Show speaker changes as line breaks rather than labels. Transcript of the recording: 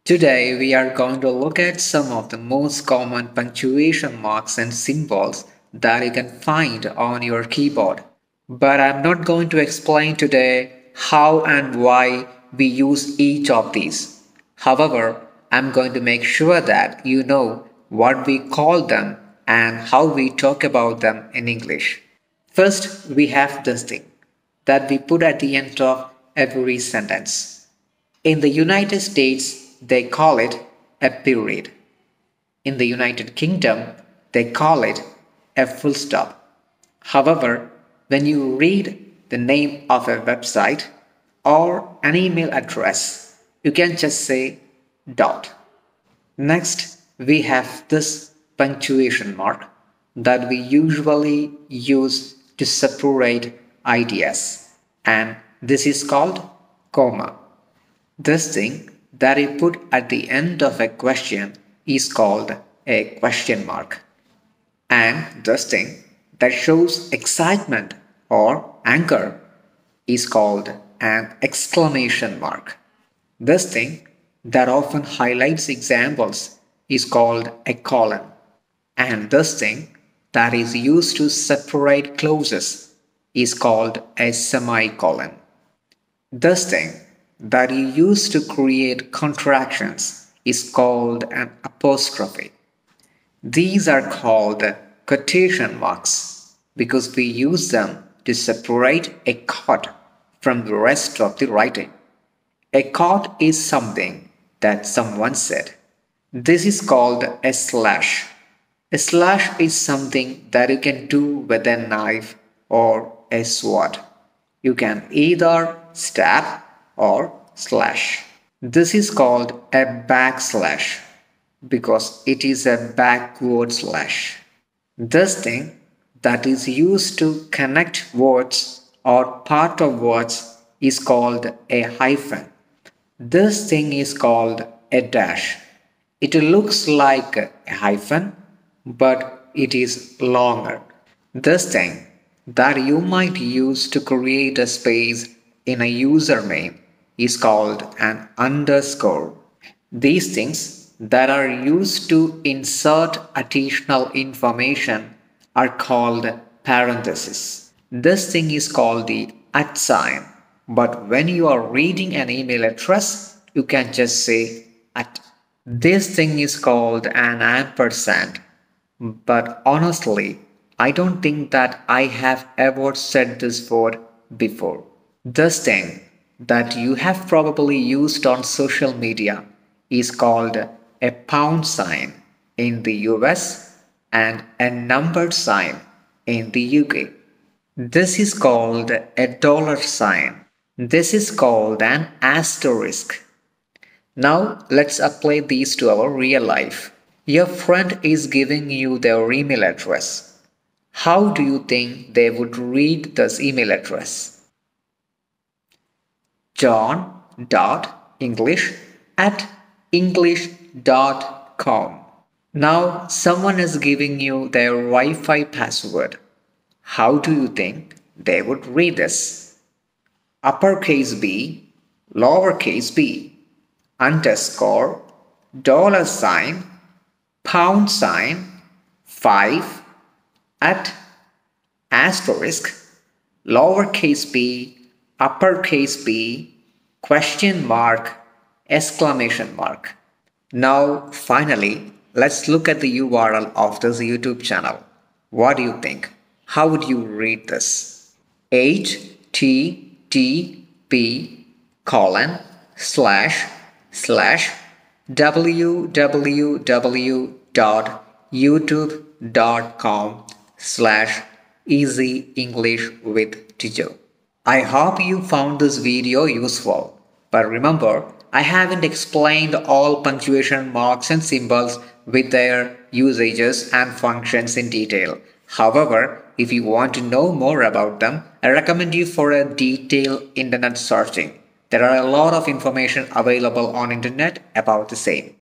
Today we are going to look at some of the most common punctuation marks and symbols that you can find on your keyboard. But I'm not going to explain today how and why we use each of these. However, I'm going to make sure that you know what we call them and how we talk about them in English. First, we have this thing that we put at the end of every sentence. In the United States, they call it a period. In the United Kingdom, they call it a full stop. However, when you read the name of a website or an email address, you can just say dot. Next, we have this punctuation mark that we usually use to separate ideas, and this is called comma. This thing that you put at the end of a question is called a question mark. And this thing that shows excitement or anger is called an exclamation mark. This thing that often highlights examples is called a colon. And this thing that is used to separate clauses is called a semicolon. This thing that you use to create contractions is called an apostrophe. These are called quotation marks because we use them to separate a quote from the rest of the writing. A quote is something that someone said. This is called a slash. A slash is something that you can do with a knife or a sword. You can either stab or slash. This is called a backslash because it is a backward slash. This thing that is used to connect words or part of words is called a hyphen. This thing is called a dash. It looks like a hyphen, but it is longer. This thing that you might use to create a space in a username is called an underscore. These things that are used to insert additional information are called parentheses. This thing is called the @ sign, but when you are reading an email address, you can just say @ This thing is called an ampersand, but honestly, I don't think that I have ever said this word before. This thing that you have probably used on social media is called a pound sign in the US and a numbered sign in the UK. This is called a dollar sign. This is called an asterisk. Now let's apply these to our real life. Your friend is giving you their email address. How do you think they would read this email address? john.english@english.com. Now someone is giving you their Wi-Fi password. How do you think they would read this? Uppercase B, lowercase b, underscore, dollar sign, pound sign, 5, @ asterisk, lowercase b, uppercase B, question mark, exclamation mark. Now finally, let's look at the URL of this YouTube channel. What do you think? How would you read this? https://www.youtube.com/easy English with Tijo. I hope you found this video useful, but remember, I haven't explained all punctuation marks and symbols with their usages and functions in detail. However, if you want to know more about them, I recommend you for a detailed internet searching. There are a lot of information available on internet about the same.